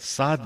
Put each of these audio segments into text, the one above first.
7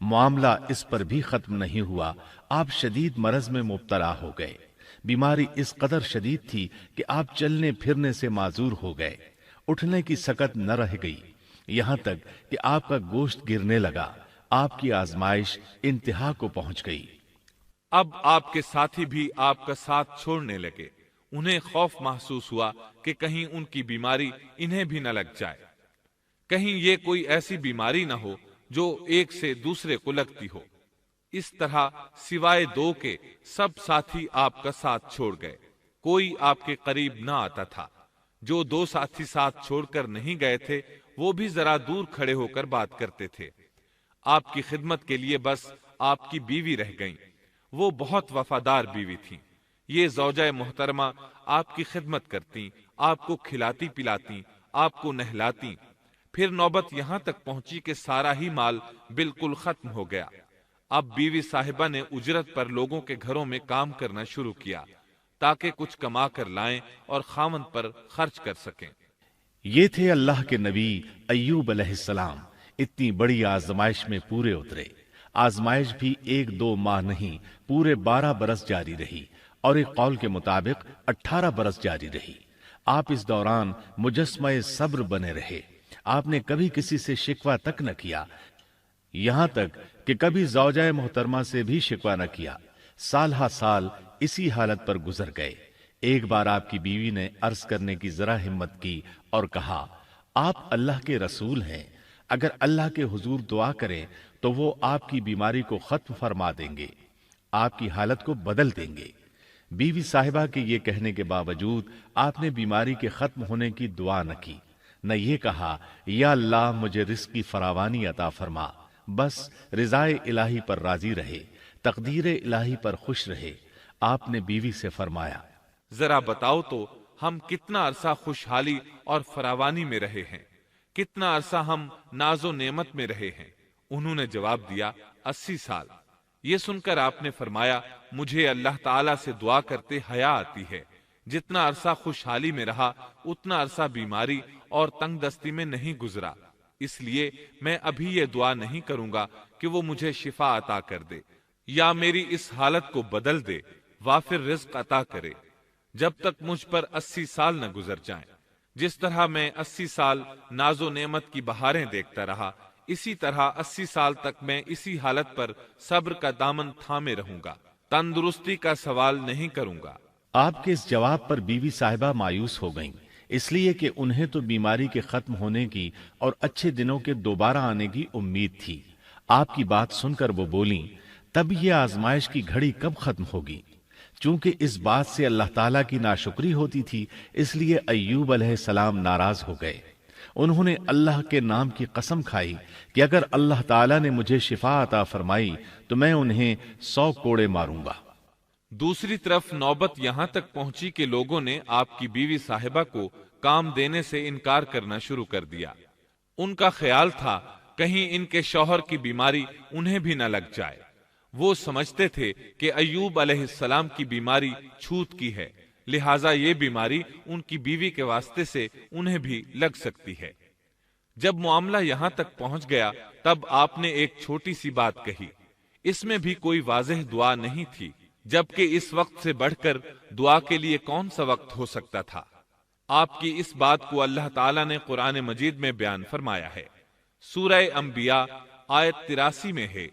معاملہ اس پر بھی ختم نہیں ہوا، آپ شدید مرض میں مبتلا ہو گئے۔ بیماری اس قدر شدید تھی کہ آپ چلنے پھرنے سے معذور ہو گئے، اٹھنے کی سکت نہ رہ گئی، یہاں تک کہ آپ کا گوشت گرنے لگا۔ آپ کی آزمائش انتہا کو پہنچ گئی۔ اب آپ کے ساتھی بھی آپ کا ساتھ چھوڑنے لگے۔ انہیں خوف محسوس ہوا کہ کہیں ان کی بیماری انہیں بھی نہ لگ جائے، کہیں یہ کوئی ایسی بیماری نہ ہو جو ایک سے دوسرے کو لگتی ہو۔ اس طرح سوائے دو کے سب ساتھی آپ کا ساتھ چھوڑ گئے، کوئی آپ کے قریب نہ آتا تھا۔ جو دو ساتھی ساتھ چھوڑ کر نہیں گئے تھے وہ بھی ذرا دور کھڑے ہو کر بات کرتے تھے۔ آپ کی خدمت کے لیے بس آپ کی بیوی رہ گئیں، وہ بہت وفادار بیوی تھیں۔ یہ زوجہ محترمہ آپ کی خدمت کرتی، آپ کو کھلاتی پلاتی، آپ کو نہلاتی۔ پھر نوبت یہاں تک پہنچی کہ سارا ہی مال بالکل ختم ہو گیا۔ اب بیوی صاحبہ نے اجرت پر لوگوں کے گھروں میں کام کرنا شروع کیا تاکہ کچھ کما کر لائیں اور خاوند پر خرچ کر سکیں۔ یہ تھے اللہ کے نبی ایوب علیہ السلام، اتنی بڑی آزمائش میں پورے اترے۔ آزمائش بھی 1-2 ماہ نہیں، پورے 12 برس جاری رہی، اور ایک قول کے مطابق 18 برس جاری رہی۔ آپ اس دوران مجسمہ صبر بنے رہے، آپ نے کبھی کسی سے شکوہ تک نہ کیا، یہاں تک کہ کبھی زوجہ محترمہ سے بھی شکوہ نہ کیا۔ سال ہا سال اسی حالت پر گزر گئے۔ ایک بار آپ کی بیوی نے عرض کرنے کی ذرا ہمت کی اور کہا، آپ اللہ کے رسول ہیں، اگر اللہ کے حضور دعا کریں تو وہ آپ کی بیماری کو ختم فرما دیں گے، آپ کی حالت کو بدل دیں گے۔ بیوی صاحبہ کے یہ کہنے کے باوجود آپ نے بیماری کے ختم ہونے کی دعا نہ کی، نہ یہ کہا یا اللہ مجھے رزق کی فراوانی عطا فرما، بس رضائے الہی پر راضی رہے، تقدیر الہی پر خوش رہے۔ آپ نے بیوی سے فرمایا، ذرا بتاؤ تو ہم کتنا عرصہ خوشحالی اور فراوانی میں رہے ہیں، کتنا عرصہ ہم ناز و نعمت میں رہے ہیں؟ انہوں نے جواب دیا، 80 سال۔ یہ سن کر آپ نے فرمایا، مجھے اللہ تعالیٰ سے دعا کرتے حیا آتی ہے، جتنا عرصہ خوشحالی میں رہا اتنا عرصہ بیماری اور تنگ دستی میں نہیں گزرا، اس لیے میں ابھی یہ دعا نہیں کروں گا کہ وہ مجھے شفا عطا کر دے یا میری اس حالت کو بدل دے، وافر رزق عطا کرے، جب تک مجھ پر 80 سال نہ گزر جائیں۔ جس طرح میں 80 سال ناز و نعمت کی بہاریں دیکھتا رہا، اسی طرح 80 سال تک میں اسی حالت پر صبر کا دامن تھامے رہوں گا، تندرستی کا سوال نہیں کروں گا۔ آپ کے اس جواب پر بیوی صاحبہ مایوس ہو گئیں، اس لیے کہ انہیں تو بیماری کے ختم ہونے کی اور اچھے دنوں کے دوبارہ آنے کی امید تھی۔ آپ کی بات سن کر وہ بولیں، تب یہ آزمائش کی گھڑی کب ختم ہوگی؟ چونکہ اس بات سے اللہ تعالیٰ کی ناشکری ہوتی تھی، اس لیے ایوب علیہ السلام ناراض ہو گئے۔ انہوں نے اللہ کے نام کی قسم کھائی کہ اگر اللہ تعالیٰ نے مجھے شفا عطا فرمائی تو میں انہیں 100 کوڑے ماروں گا۔ دوسری طرف نوبت یہاں تک پہنچی کہ لوگوں نے آپ کی بیوی صاحبہ کو کام دینے سے انکار کرنا شروع کر دیا۔ ان کا خیال تھا کہیں ان کے شوہر کی بیماری انہیں بھی نہ لگ جائے۔ وہ سمجھتے تھے کہ ایوب علیہ السلام کی بیماری چھوت کی ہے، لہٰذا یہ بیماری ان کی بیوی کے واسطے سے انہیں بھی لگ سکتی ہے۔ جب معاملہ یہاں تک پہنچ گیا تب آپ نے ایک چھوٹی سی بات کہی، اس میں بھی کوئی واضح دعا نہیں تھی، جبکہ اس وقت سے بڑھ کر دعا کے لیے کون سا وقت ہو سکتا تھا؟ آپ کی اس بات کو اللہ تعالیٰ نے قرآن مجید میں بیان فرمایا ہے۔ سورہ انبیاء آیت 83 میں ہے،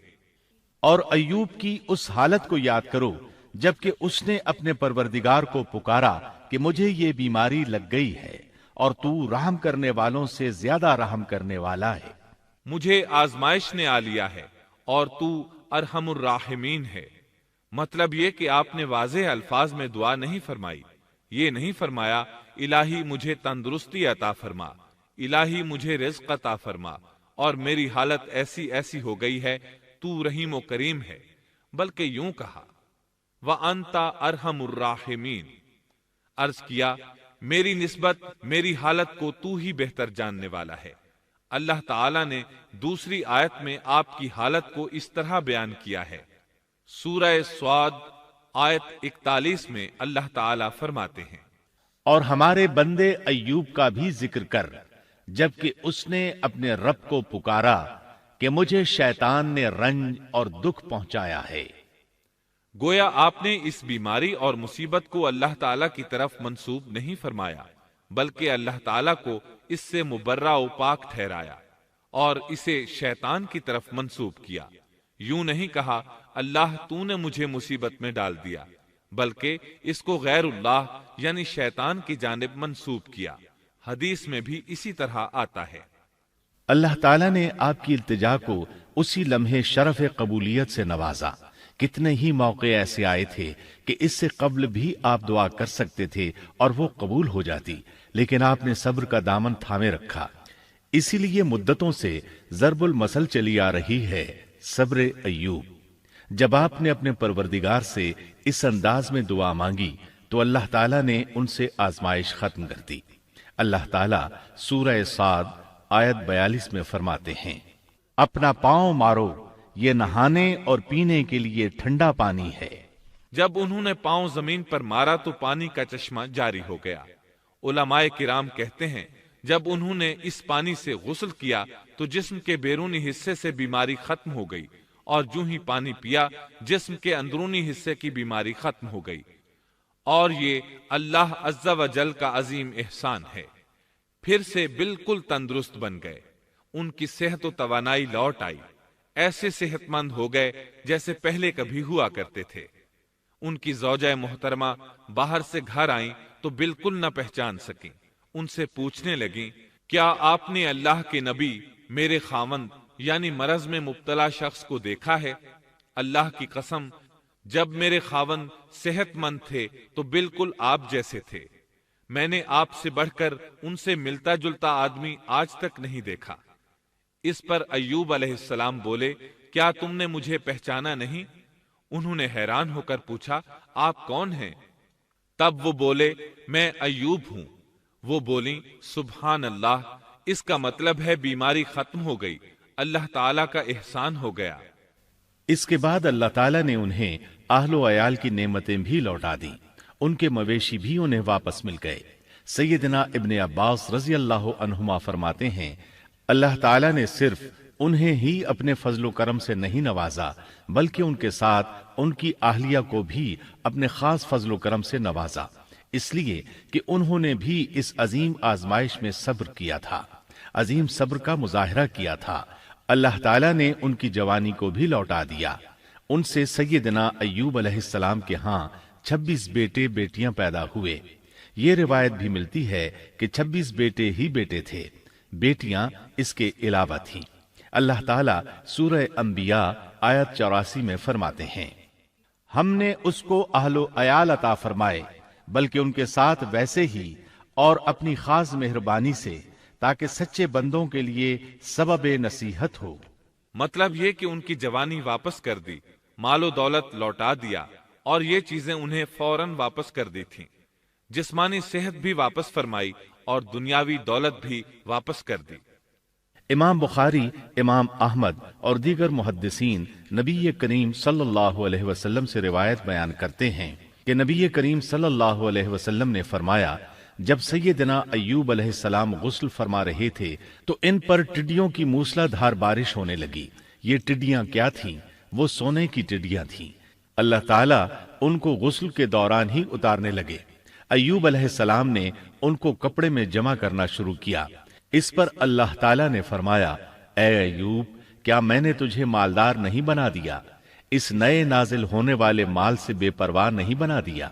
اور ایوب کی اس حالت کو یاد کرو جبکہ اس نے اپنے پروردگار کو پکارا کہ مجھے یہ بیماری لگ گئی ہے اور تو رحم کرنے والوں سے زیادہ رحم کرنے والا ہے۔ مجھے آزمائش نے آ لیا ہے اور تو ارحم الراحمین ہے۔ مطلب یہ کہ آپ نے واضح الفاظ میں دعا نہیں فرمائی، یہ نہیں فرمایا الہی مجھے تندرستی عطا فرما، الہی مجھے رزق عطا فرما اور میری حالت ایسی ایسی ہو گئی ہے، تو رحیم و کریم ہے، بلکہ یوں کہا وَأَنْتَ أَرْحَمُ الرَّاحِمِينَ، عرض کیا میری نسبت میری حالت کو تو ہی بہتر جاننے والا ہے۔ اللہ تعالیٰ نے دوسری آیت میں آپ کی حالت کو اس طرح بیان کیا ہے۔ سورہ صاد آیت 41 میں اللہ تعالیٰ فرماتے ہیں، اور ہمارے بندے ایوب کا بھی ذکر کر، جبکہ اس نے اپنے رب کو پکارا کہ مجھے شیطان نے رنج اور دکھ پہنچایا ہے۔ گویا آپ نے اس بیماری اور مصیبت کو اللہ تعالیٰ کی طرف منسوب نہیں فرمایا، بلکہ اللہ تعالیٰ کو اس سے مبرہ و پاک ٹھہرایا اور اسے شیطان کی طرف منسوب کیا۔ یوں نہیں کہا اللہ تو نے مجھے مصیبت میں ڈال دیا، بلکہ اس کو غیر اللہ یعنی شیطان کی جانب منسوب کیا۔ حدیث میں بھی اسی طرح آتا ہے۔ اللہ تعالیٰ نے آپ کی التجا کو اسی لمحے شرف قبولیت سے نوازا۔ کتنے ہی موقع ایسے آئے تھے کہ اس سے قبل بھی آپ دعا کر سکتے تھے اور وہ قبول ہو جاتی، لیکن آپ نے صبر کا دامن تھامے رکھا۔ اسی لیے مدتوں سے ضرب المثل چلی آ رہی ہے صبر ایوب۔ جب آپ نے اپنے پروردگار سے اس انداز میں دعا مانگی تو اللہ تعالیٰ نے ان سے آزمائش ختم کر دی۔ اللہ تعالیٰ سورہ صاد آیت 42 میں فرماتے ہیں، اپنا پاؤں مارو، یہ نہانے اور پینے کے لیے ٹھنڈا پانی ہے۔ جب انہوں نے پاؤں زمین پر مارا تو پانی کا چشمہ جاری ہو گیا۔ علماء کرام کہتے ہیں جب انہوں نے اس پانی سے غسل کیا تو جسم کے بیرونی حصے سے بیماری ختم ہو گئی، اور جو ہی پانی پیا جسم کے اندرونی حصے کی بیماری ختم ہو گئی، اور یہ اللہ عز و جل کا عظیم احسان ہے۔ پھر سے بالکل تندرست بن گئے، ان کی صحت و توانائی لوٹ آئی، ایسے صحت مند ہو گئے جیسے پہلے کبھی ہوا کرتے تھے۔ ان کی زوجہ محترمہ باہر سے گھر آئیں تو بالکل نہ پہچان سکیں۔ ان سے پوچھنے لگیں، کیا آپ نے اللہ کے نبی میرے خاوند یعنی مرض میں مبتلا شخص کو دیکھا ہے؟ اللہ کی قسم، جب میرے خاوند صحت مند تھے تو بالکل آپ جیسے تھے۔ میں نے آپ سے بڑھ کر ان سے ملتا جلتا آدمی آج تک نہیں دیکھا۔ اس پر ایوب علیہ السلام بولے، کیا تم نے مجھے پہچانا نہیں؟ انہوں نے حیران ہو کر پوچھا، آپ کون ہیں؟ تب وہ بولے، میں ایوب ہوں۔ وہ بولیں، سبحان اللہ، اس کا مطلب ہے بیماری ختم ہو گئی، اللہ تعالیٰ کا احسان ہو گیا۔ اس کے بعد اللہ تعالیٰ نے انہیں اہل و عیال کی نعمتیں بھی لوٹا دیں، ان کے مویشی بھی انہیں واپس مل گئے۔ سیدنا ابن عباس رضی اللہ عنہما فرماتے ہیں، اللہ تعالیٰ نے صرف انہیں ہی اپنے فضل و کرم سے نہیں نوازا، بلکہ ان کے ساتھ ان کی اہلیہ کو بھی اپنے خاص فضل و کرم سے نوازا، اس لیے کہ انہوں نے بھی اس عظیم آزمائش میں صبر کیا تھا، عظیم صبر کا مظاہرہ کیا تھا۔ اللہ تعالیٰ نے ان کی جوانی کو بھی لوٹا دیا۔ ان سے سیدنا ایوب علیہ السلام کے ہاں 26 بیٹے بیٹیاں پیدا ہوئے۔ یہ روایت بھی ملتی ہے کہ 26 بیٹے ہی بیٹے تھے، بیٹیاں اس کے علاوہ تھیں۔ اللہ تعالیٰ سورہ انبیاء آیت 84 میں فرماتے ہیں، ہم نے اس کو اہل و عیال عطا فرمائے، بلکہ ان کے ساتھ ویسے ہی اور اپنی خاص مہربانی سے، تاکہ سچے بندوں کے لیے سبب نصیحت ہو۔ مطلب یہ کہ ان کی جوانی واپس کر دی، مال و دولت لوٹا دیا، اور یہ چیزیں انہیں فوراً واپس کر دی تھیں۔ جسمانی صحت بھی واپس فرمائی اور دنیاوی دولت بھی واپس کر دی۔ امام بخاری، امام احمد اور دیگر محدثین نبی کریم صلی اللہ علیہ وسلم سے روایت بیان کرتے ہیں کہ نبی کریم صلی اللہ علیہ وسلم نے فرمایا، جب سیدنا ایوب علیہ السلام غسل فرما رہے تھے تو ان پر ٹڈیوں کی موسلا دھار بارش ہونے لگی۔ یہ ٹڈیاں کیا تھیں؟ وہ سونے کی ٹڈیاں تھیں۔ اللہ تعالیٰ ان کو غسل کے دوران ہی اتارنے لگے۔ ایوب علیہ السلام نے ان کو کپڑے میں جمع کرنا شروع کیا۔ اس پر اللہ تعالیٰ نے فرمایا، اے ایوب، کیا میں نے تجھے مالدار نہیں بنا دیا؟ اس نئے نازل ہونے والے مال سے بے پرواہ نہیں بنا دیا؟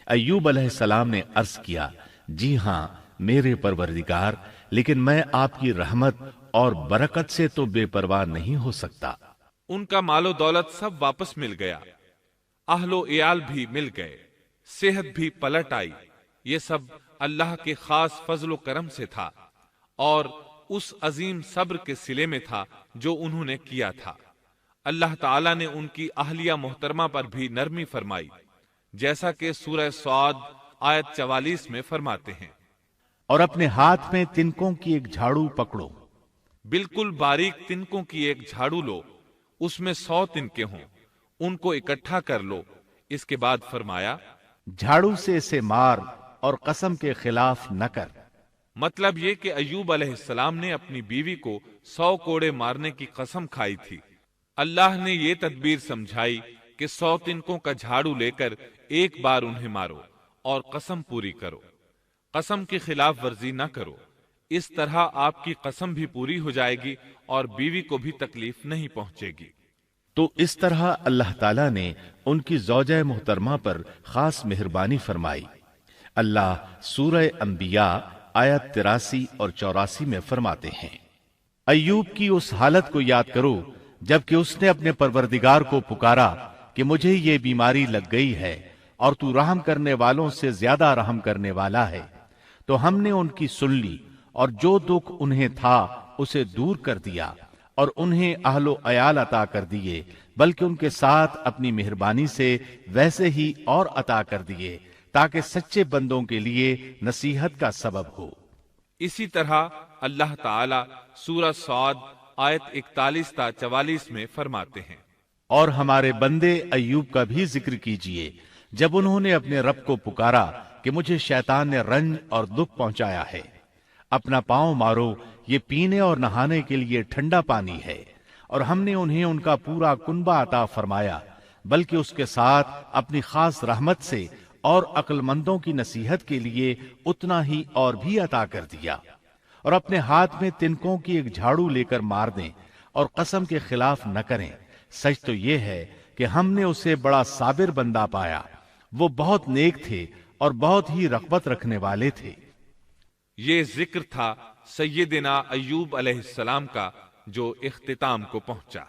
ایوب علیہ السلام نے عرض کیا، جی ہاں میرے پروردگار، لیکن میں آپ کی رحمت اور برکت سے تو بے پرواہ نہیں ہو سکتا۔ ان کا مال و دولت سب واپس مل گیا، اہل و عیال بھی مل گئے، صحت بھی پلٹ آئی۔ یہ سب اللہ کے خاص فضل و کرم سے تھا اور اس عظیم صبر کے صلے میں تھا جو انہوں نے کیا تھا۔ اللہ تعالیٰ نے ان کی اہلیہ محترمہ پر بھی نرمی فرمائی، جیسا کہ سورہ صاد آیت 44 میں فرماتے ہیں، اور اپنے ہاتھ میں تنکوں کی ایک جھاڑو پکڑو۔ بالکل باریک تنکوں کی ایک جھاڑو لو، اس میں 100 تنکے ہوں، ان کو اکٹھا کر لو۔ اس کے بعد فرمایا، جھاڑو سے اسے مار اور قسم کے خلاف نہ کر۔ مطلب یہ کہ ایوب علیہ السلام نے اپنی بیوی کو 100 کوڑے مارنے کی قسم کھائی تھی۔ اللہ نے یہ تدبیر سمجھائی کہ 100 تنکوں کا جھاڑو لے کر ایک بار انہیں مارو اور قسم پوری کرو، قسم کی خلاف ورزی نہ کرو، اس طرح آپ کی قسم بھی پوری ہو جائے گی اور بیوی کو بھی تکلیف نہیں پہنچے گی۔ تو اس طرح اللہ تعالیٰ نے ان کی زوجہ محترمہ پر خاص مہربانی فرمائی۔ اللہ سورہ انبیاء آیت 83 اور 84 میں فرماتے ہیں، ایوب کی اس حالت کو یاد کرو جبکہ اس نے اپنے پروردگار کو پکارا کہ مجھے یہ بیماری لگ گئی ہے اور تو رحم کرنے والوں سے زیادہ رحم کرنے والا ہے، تو ہم نے ان کی سن لی اور جو دکھ انہیں تھا اسے دور کر دیا اور انہیں اہل و عیال عطا کر دیے، بلکہ ان کے ساتھ اپنی مہربانی سے ویسے ہی اور عطا کر دیے تاکہ سچے بندوں کے لیے نصیحت کا سبب ہو۔ اسی طرح اللہ تعالی سورہ صاد آیت 41 تا 44 میں فرماتے ہیں، اور ہمارے بندے ایوب کا بھی ذکر کیجئے جب انہوں نے اپنے رب کو پکارا کہ مجھے شیطان نے رنج اور دکھ پہنچایا ہے، اپنا پاؤں مارو، یہ پینے اور نہانے کے لیے ٹھنڈا پانی ہے، اور ہم نے انہیں ان کا پورا کنبہ عطا فرمایا، بلکہ اس کے ساتھ اپنی خاص رحمت سے اور عقل مندوں کی نصیحت کے لیے اتنا ہی اور بھی عطا کر دیا، اور اپنے ہاتھ میں تنکوں کی ایک جھاڑو لے کر مار دیں اور قسم کے خلاف نہ کریں۔ سچ تو یہ ہے کہ ہم نے اسے بڑا صابر بندہ پایا، وہ بہت نیک تھے اور بہت ہی رغبت رکھنے والے تھے۔ یہ ذکر تھا سیدنا ایوب علیہ السلام کا جو اختتام کو پہنچا۔